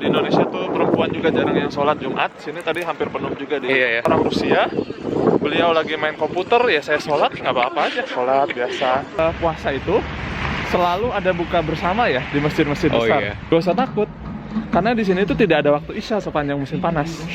di Indonesia tuh perempuan juga jarang yang sholat Jumat. Sini tadi hampir penuh juga di orang Rusia. Beliau lagi main komputer, ya saya sholat, nggak apa-apa aja, sholat biasa. Puasa itu selalu ada buka bersama ya di masjid-masjid besar. Gak usah takut, karena di sini tuh tidak ada waktu isya sepanjang musim panas.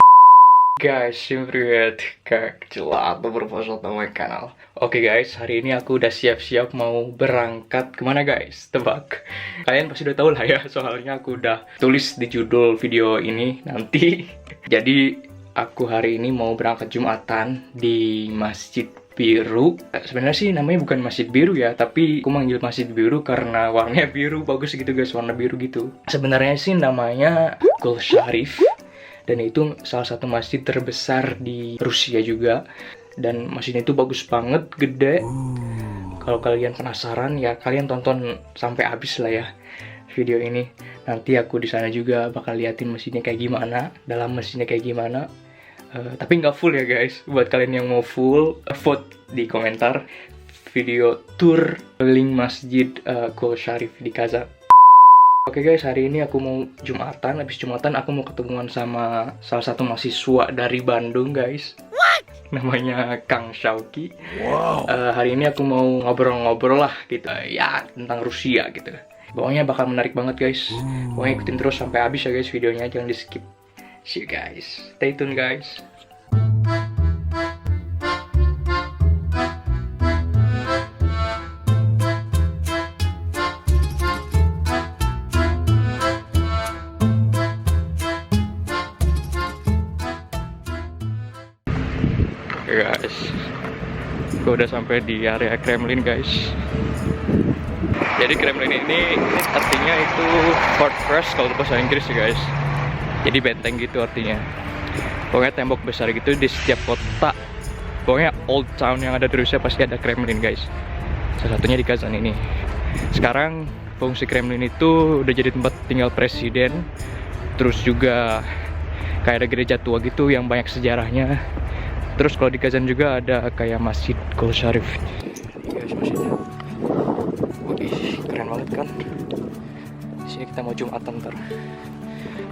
Guys, всем привет! Как дела? Добро пожаловать на мой канал. Oke guys, hari ini aku udah siap-siap mau berangkat kemana guys? Tebak. Kalian pasti udah tahu lah ya, soalnya aku udah tulis di judul video ini nanti. Jadi, aku hari ini mau berangkat Jumatan di Masjid Biru. Sebenarnya sih namanya bukan Masjid Biru ya, tapi aku manggil Masjid Biru karena warnanya biru, bagus gitu guys, warna biru gitu. Sebenarnya sih namanya Gul Sharif. Dan itu salah satu masjid terbesar di Rusia juga. Dan masjidnya itu bagus banget, gede. Kalau kalian penasaran ya kalian tonton sampai habis lah ya video ini. Nanti aku di sana juga bakal liatin masjidnya kayak gimana, dalam masjidnya kayak gimana. Tapi nggak full ya guys. Buat kalian yang mau full, vote di komentar video tour keliling masjid Gul Sharif di Kazan. Oke guys, hari ini aku mau Jumatan. Habis Jumatan aku mau ketemuan sama salah satu mahasiswa dari Bandung guys. Namanya Kang Shauki. Hari ini aku mau ngobrol-ngobrol lah gitu ya tentang Rusia gitu. Pokoknya bakal menarik banget guys. Pokoknya ikutin terus sampai habis ya guys videonya, jangan di skip. See you guys, stay tune guys. Oke guys, gue udah sampai di area Kremlin guys. Jadi Kremlin ini artinya itu fortress kalau bahasa Inggris ya guys. Jadi benteng gitu artinya. Pokoknya tembok besar gitu di setiap kota. Pokoknya old town yang ada di Rusia pasti ada Kremlin guys. Salah satunya di Kazan ini. Sekarang fungsi Kremlin itu udah jadi tempat tinggal presiden. Terus juga kayak ada gereja tua gitu yang banyak sejarahnya. Terus kalau di Kazan juga ada kayak Masjid Gul Sharif. Ini guys masjidnya. Wih, keren banget kan? Di sini kita mau Jumatan ntar.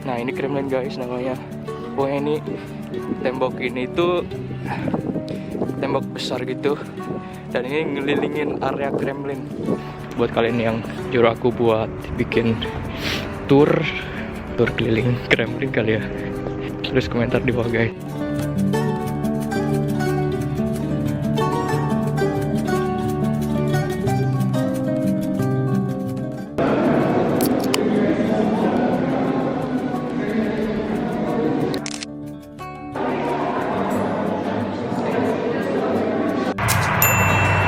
Nah, ini Kremlin guys namanya. Pokoknya ini tembok ini tuh tembok besar gitu. Dan ini ngelilingin area Kremlin. Buat kalian yang nyuruh aku buat bikin tour keliling Kremlin kali ya. Tulis komentar di bawah guys.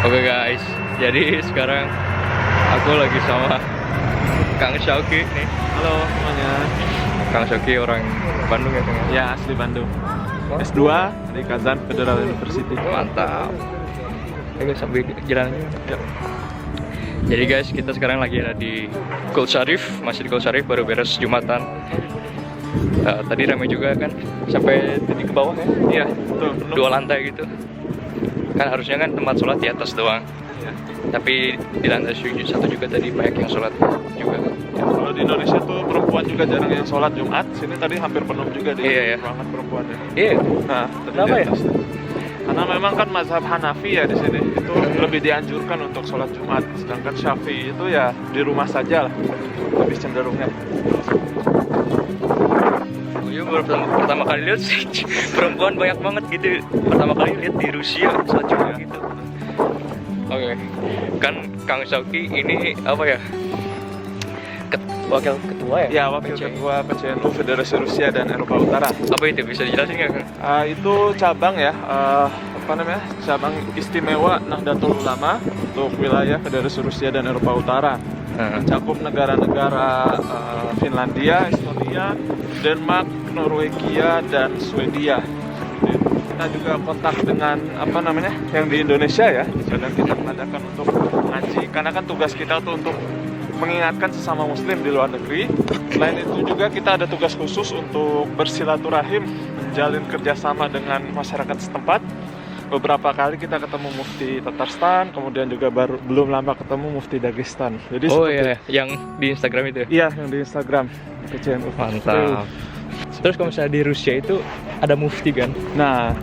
Oke guys, jadi sekarang aku lagi sama Kang Shauki nih. Halo semuanya. Kang Shauki orang Bandung ya Kang? Ya, asli Bandung. S2 di Kazan Federal University. Mantap. Ayo sambil jalan aja. Yuk. Jadi guys, kita sekarang lagi ada di Gul Sharif, Masjid Gul Sharif, baru beres Jumatan. Tadi ramai juga kan, sampai tadi ke bawah ya? Iya, betul. Penuh. 2 lantai gitu. Kan harusnya kan tempat sholat di atas doang. Iya. Tapi di lantai 1 juga tadi banyak yang sholat juga. Ya, kalau di Indonesia tuh perempuan juga jarang yang sholat Jumat. Sini tadi hampir penuh juga di ruangan perempuannya. Iya. Nah, tadi Kenapa di ya? atas. Karena memang kan mazhab Hanafi ya di sini itu lebih dianjurkan untuk sholat Jumat. Sedangkan Syafi'i itu ya di rumah saja lah, lebih cenderungnya. Gue pertama kali lihat sih perempuan banyak banget gitu. Pertama kali lihat di Rusia sholat Jumat gitu. Oke. Kan Kang Shauki ini apa ya? Wakil ketua ya? Ya, wakil ketua PCNU Federasi Rusia dan Eropa Utara. Apa itu, bisa dijelasin nggak Kang? Itu cabang ya, cabang istimewa Nahdlatul Ulama untuk wilayah Federasi Rusia dan Eropa Utara. Mencakup negara-negara Finlandia, Estonia, Denmark, Norwegia, dan Swedia. Kita juga kontak dengan yang di Indonesia ya, sedang kita mengadakan untuk ngaji. Karena kan tugas kita tuh untuk mengingatkan sesama muslim di luar negeri. Selain itu juga kita ada tugas khusus untuk bersilaturahim, menjalin kerjasama dengan masyarakat setempat. beberapa kali kita ketemu Mufti Tatarstan, kemudian juga belum lama ketemu Mufti Dagestan. Jadi Oh iya, yang di Instagram itu ya? Iya, yang di Instagram PCNU. Mantap. Terus kalau misalnya di Rusia itu ada mufti kan? Nah,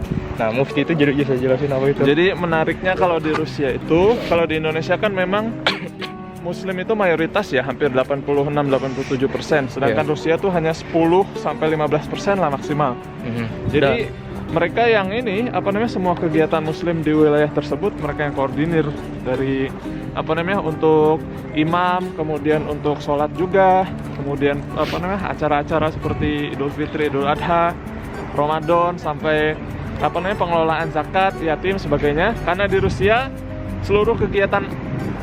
Mufti itu jadi bisa jelasin apa itu? jadi menariknya kalau di Rusia itu, kalau di Indonesia kan memang Muslim itu mayoritas ya, hampir 86-87%. Sedangkan Rusia tuh hanya 10-15% lah maksimal. Jadi mereka yang ini, semua kegiatan Muslim di wilayah tersebut mereka yang koordinir, dari untuk imam, kemudian untuk sholat juga, kemudian acara-acara seperti Idul Fitri, Idul Adha, Ramadan, sampai pengelolaan zakat, yatim, sebagainya. Karena di Rusia seluruh kegiatan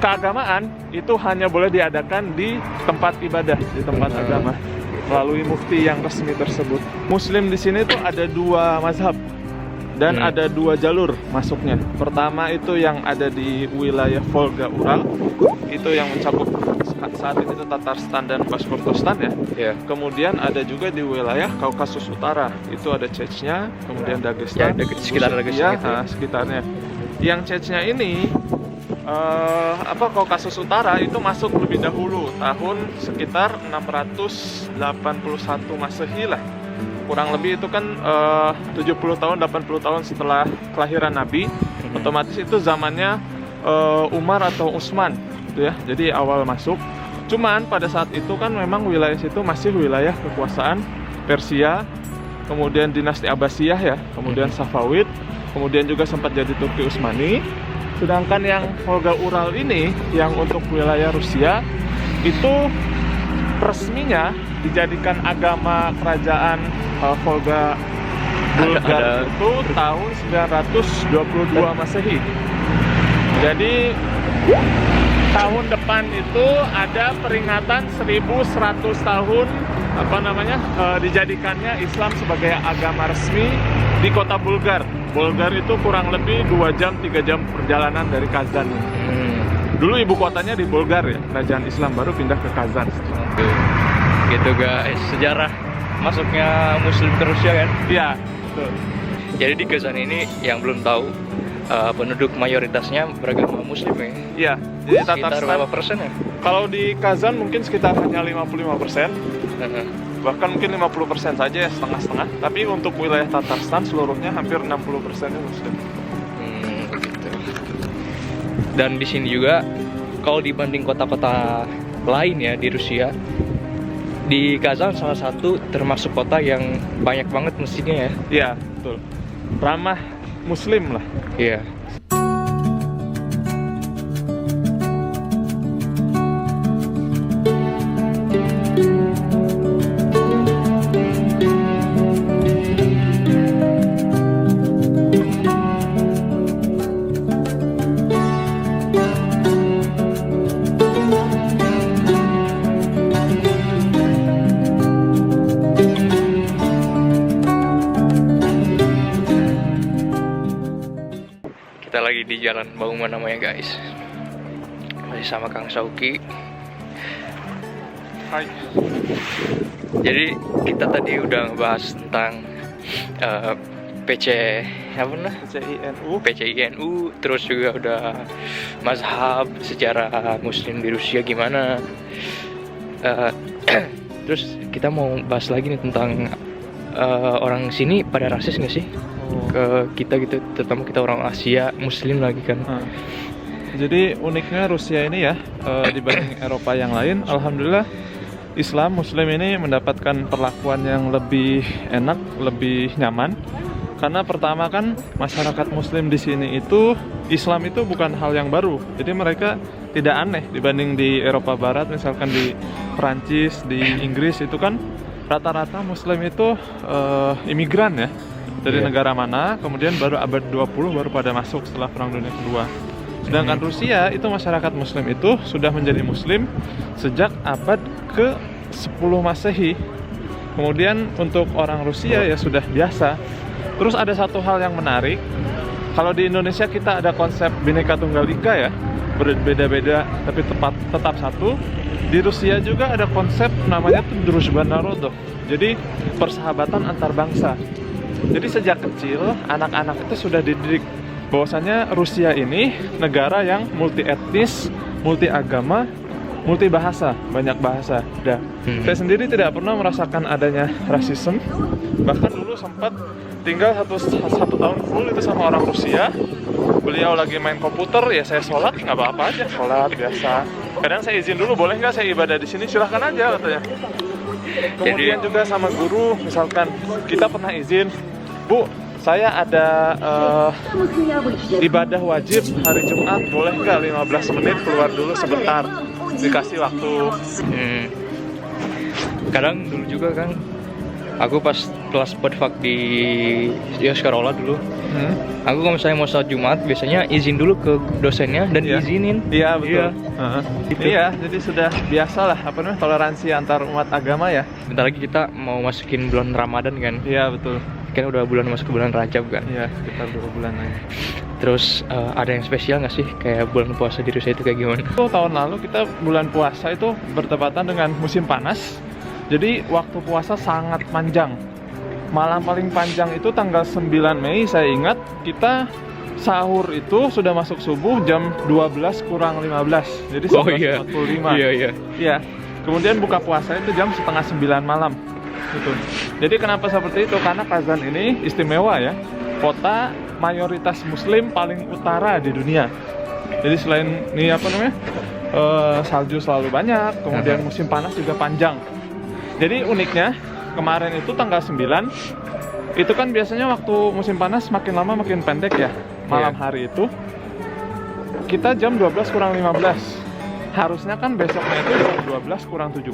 keagamaan itu hanya boleh diadakan di tempat ibadah, di tempat agama, melalui mufti yang resmi tersebut. Muslim di sini tuh ada 2 mazhab dan ada 2 jalur masuknya. Pertama itu yang ada di wilayah Volga Ural, itu yang mencakup saat ini itu Tatarstan dan Bashkortostan ya. Kemudian ada juga di wilayah Kaukasus Utara, itu ada Chechnya, kemudian Dagestan, sekitar Dagestan gitu. Sekitarnya. Yang Chechnya ini Kaukasus Utara itu masuk lebih dahulu, tahun sekitar 681 Masehi lah. Kurang lebih itu kan 70 tahun, 80 tahun setelah kelahiran Nabi. Otomatis itu zamannya Umar atau Utsman gitu ya. Jadi awal masuk. Cuman pada saat itu kan memang wilayah situ masih wilayah kekuasaan Persia, kemudian dinasti Abbasiyah ya, kemudian Safavid, kemudian juga sempat jadi Turki Utsmani. Sedangkan yang Volga Ural ini, yang untuk wilayah Rusia, itu resminya dijadikan agama kerajaan Volga Bulgar itu tahun 922 Masehi. Jadi tahun depan itu ada peringatan 1100 tahun dijadikannya Islam sebagai agama resmi di kota Bulgar. Bulgar itu kurang lebih 2 jam 3 jam perjalanan dari Kazan. Dulu ibu kotanya di Bulgar ya, kerajaan Islam, baru pindah ke Kazan. Gitu guys, sejarah masuknya Muslim ke Rusia kan? Iya, betul. Jadi di Kazan ini yang belum tahu, penduduk mayoritasnya beragama Muslim ya? Iya, jadi sekitar berapa persen ya? Kalau di Kazan mungkin sekitar hanya 55%. Bahkan mungkin 50% saja ya, setengah-setengah. Tapi untuk wilayah Tatarstan seluruhnya hampir 60%-nya Muslim. Gitu. Dan di sini juga kalau dibanding kota-kota lain ya di Rusia, di Kazan salah satu termasuk kota yang banyak banget masjidnya ya. Iya, betul. Ramah Muslim lah. Iya. Kita lagi di Jalan Bauman namanya guys. Masih sama Kang Sauki. Hai. Jadi kita tadi udah ngebahas tentang PCINU, terus juga udah mazhab, sejarah Muslim di Rusia gimana. Terus kita mau bahas lagi nih tentang orang sini pada rasis nggak sih? Ke kita gitu, terutama kita orang Asia Muslim lagi kan. Jadi uniknya Rusia ini ya, dibanding Eropa yang lain, alhamdulillah Islam Muslim ini mendapatkan perlakuan yang lebih enak, lebih nyaman. Karena pertama kan masyarakat Muslim di sini itu Islam itu bukan hal yang baru. Jadi mereka tidak aneh dibanding di Eropa Barat, misalkan di Perancis, di Inggris itu kan rata-rata Muslim itu imigran ya. Dari negara mana, kemudian baru abad 20 baru pada masuk setelah Perang Dunia Kedua. Sedangkan Rusia itu masyarakat Muslim itu sudah menjadi Muslim sejak abad ke-10 Masehi. Kemudian untuk orang Rusia ya sudah biasa. Terus ada satu hal yang menarik. Kalau di Indonesia kita ada konsep Bhinneka Tunggal Ika ya, berbeda-beda tapi tetap satu. Di Rusia juga ada konsep namanya tuh Druzhba Narodov. Jadi persahabatan antar bangsa. Jadi sejak kecil anak-anak itu sudah dididik bahwasanya Rusia ini negara yang multi etnis, multi agama, multi bahasa, banyak bahasa. Saya sendiri tidak pernah merasakan adanya rasisme. Bahkan dulu sempat tinggal satu tahun full itu sama orang Rusia. Beliau lagi main komputer, ya saya sholat, nggak apa-apa aja, sholat biasa. Kadang saya izin dulu, boleh nggak saya ibadah di sini? Silahkan aja katanya. Kemudian juga sama guru, misalkan kita pernah izin, Bu, saya ada ibadah wajib hari Jumat, boleh nggak 15 menit keluar dulu sebentar? Dikasih waktu. Kadang dulu juga kan, aku pas kelas podfak di sekolah dulu, aku kalau misalnya mau sholat Jumat, biasanya izin dulu ke dosennya dan izinin. Iya betul. Gitu. Iya, jadi sudah biasa lah, toleransi antar umat agama ya. Bentar lagi kita mau masukin bulan Ramadan kan? Iya betul. Kan udah masuk ke bulan Rajab kan? Iya, sekitar 2 bulan lagi. Terus ada yang spesial nggak sih kayak bulan puasa di Rusia itu kayak gimana? Tahun lalu kita bulan puasa itu bertepatan dengan musim panas. Jadi waktu puasa sangat panjang. Malam paling panjang itu tanggal 9 Mei, saya ingat kita sahur itu sudah masuk subuh jam 12 kurang 15. Jadi 11.45. Iya. Kemudian buka puasa itu jam setengah 9 malam. Gitu. Jadi kenapa seperti itu? Karena Kazan ini istimewa ya. Kota mayoritas muslim paling utara di dunia. Jadi selain ini salju selalu banyak, kemudian musim panas juga panjang. Jadi uniknya kemarin itu tanggal 9 itu kan biasanya waktu musim panas makin lama makin pendek ya. Malam hari itu kita jam 12 kurang 15. Harusnya kan besoknya itu jam 12 kurang 17,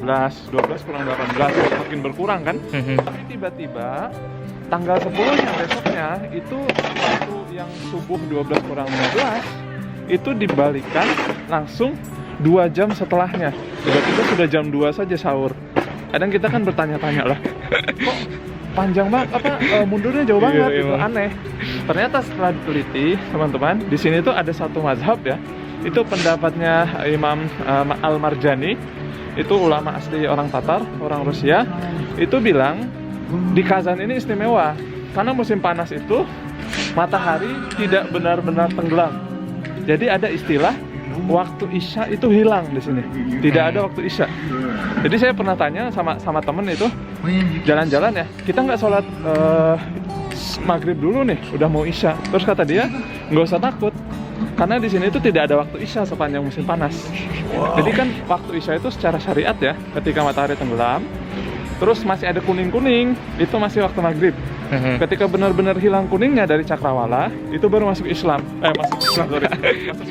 12 kurang 18, makin berkurang kan. Tapi tiba-tiba tanggal 10-nya besoknya itu waktu yang subuh 12 kurang 15 itu dibalikan langsung 2 jam setelahnya. Tiba-tiba sudah jam 2 saja sahur. Kadang kita kan bertanya-tanya lah, kok panjang banget, mundurnya jauh banget, gitu, aneh. Ternyata setelah diteliti, teman-teman, di sini tuh ada satu mazhab ya. Itu pendapatnya Imam Al-Marjani, itu ulama asli orang Tatar, orang Rusia. Itu bilang di Kazan ini istimewa karena musim panas itu matahari tidak benar-benar tenggelam. Jadi ada istilah waktu Isya itu hilang di sini. Tidak ada waktu Isya. Jadi saya pernah tanya sama temen itu, jalan-jalan ya, kita nggak sholat maghrib dulu nih, udah mau Isya. Terus kata dia, nggak usah takut, karena di sini itu tidak ada waktu Isya sepanjang musim panas. Jadi kan waktu Isya itu secara syariat ya, ketika matahari tenggelam, terus masih ada kuning-kuning, itu masih waktu maghrib. Ketika benar-benar hilang kuningnya dari cakrawala, itu baru masuk Islam. Masuk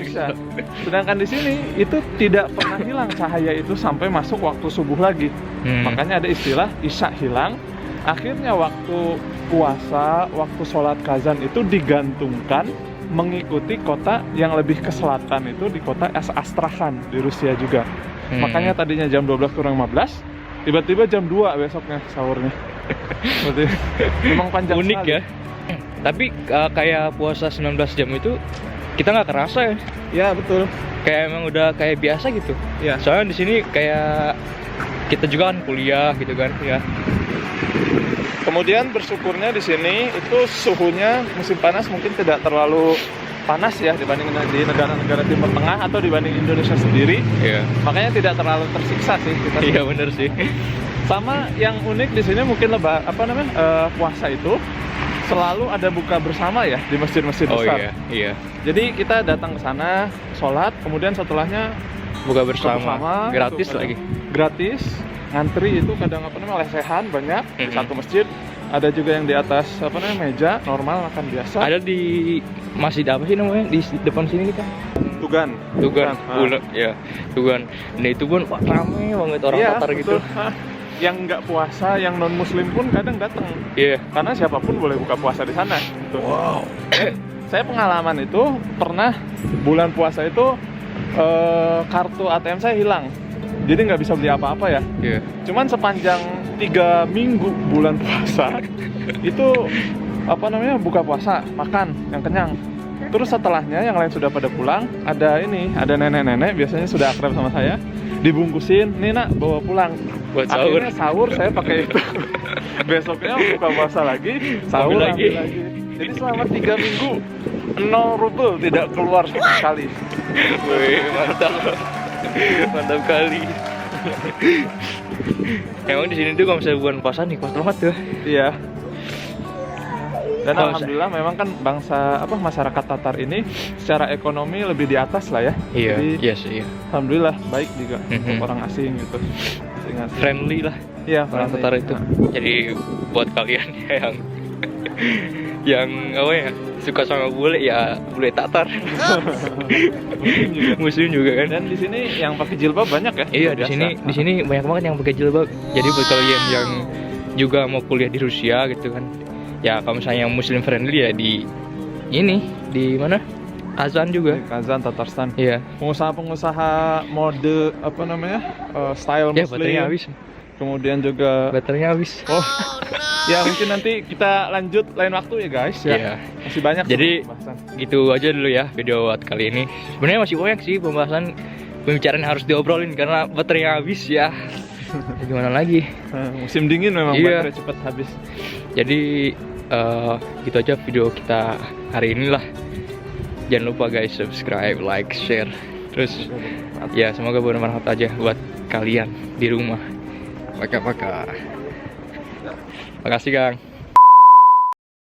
Isya. Sedangkan di sini itu tidak pernah hilang cahaya itu sampai masuk waktu subuh lagi. Makanya ada istilah Isya hilang. Akhirnya waktu puasa, waktu sholat Kazan itu digantungkan mengikuti kota yang lebih ke selatan, itu di kota Astrakhan di Rusia juga. Makanya tadinya jam 12 kurang 15, tiba-tiba jam 2 besoknya sahurnya. Berarti memang panjang. Unik sekali. Ya. Tapi kayak puasa 19 jam itu kita nggak kerasa ya. Ya betul. Kayak emang udah kayak biasa gitu. Ya. Soalnya di sini kayak kita juga kan kuliah gitu kan. Ya. Kemudian bersyukurnya di sini itu suhunya musim panas mungkin tidak terlalu panas ya dibanding di negara-negara Timur Tengah atau dibanding Indonesia sendiri. Iya. Makanya tidak terlalu tersiksa sih kita. Iya bener sih. Sama yang unik di sini mungkin puasa itu selalu ada buka bersama ya di masjid-masjid besar. Oh iya. Jadi kita datang ke sana, sholat, kemudian setelahnya buka bersama gratis itu, lagi. Gratis, ngantri itu kadang lesehan banyak di satu masjid. Ada juga yang di atas meja normal makan biasa. Ada di masjid apa sih namanya di depan sini kita? Tugan. Ya, Tugan. Nah itu pun rame banget orang Tatar gitu. Yang nggak puasa, yang non muslim pun kadang datang. Iya. Karena siapapun boleh buka puasa di sana. Gitu. Wow. Saya pengalaman itu pernah bulan puasa itu kartu ATM saya hilang. Jadi nggak bisa beli apa-apa ya. Iya. Cuman sepanjang 3 minggu bulan puasa itu buka puasa, makan yang kenyang. Terus setelahnya yang lain sudah pada pulang, ada nenek-nenek biasanya sudah akrab sama saya, dibungkusin, nih nak bawa pulang. Buat sahur. Akhirnya sahur saya pakai itu. Besoknya buka puasa lagi, sahur lagi. Jadi selama 3 minggu 0 rubel tidak keluar sama sekali. Wih, mantap. Mantap kali. Emang di sini tuh kalau misalnya bukan pasan nih, kuat banget tuh. Iya. Dan Oh, alhamdulillah memang kan bangsa masyarakat Tatar ini secara ekonomi lebih di atas lah ya. Iya, Jadi, iya sih. Iya. alhamdulillah baik juga untuk Mhm. orang asing gitu. Asing-asing. Friendly lah Iya, orang friendly. Tatar itu. Nah. Jadi buat kalian yang apa ya suka sama bule ya bule Tatar. Muslim juga. Muslim juga kan. Dan di sini yang pakai jilbab banyak ya? Iya, Biasa. di sini banyak banget yang pakai jilbab. Jadi buat kalian yang juga mau kuliah di Rusia gitu kan. Ya kalau misalnya yang muslim friendly ya di mana? Kazan juga. Di Kazan, Tatarstan. Iya. Pengusaha-pengusaha mode style Ya muslim. baterainya habis. Kemudian juga Baterainya habis. oh ya mungkin nanti kita lanjut lain waktu ya guys ya. Iya. Masih banyak Jadi pembahasan. gitu aja dulu ya video buat kali ini. Sebenarnya masih banyak sih pembicaraan yang harus diobrolin karena baterainya habis ya. Gimana lagi? Musim dingin memang Iya. baterai cepat habis. Jadi gitu aja video kita hari ini lah. Jangan lupa guys subscribe, like, share. Terus ya semoga bermanfaat aja buat kalian di rumah. Pakai. Makasih Kang.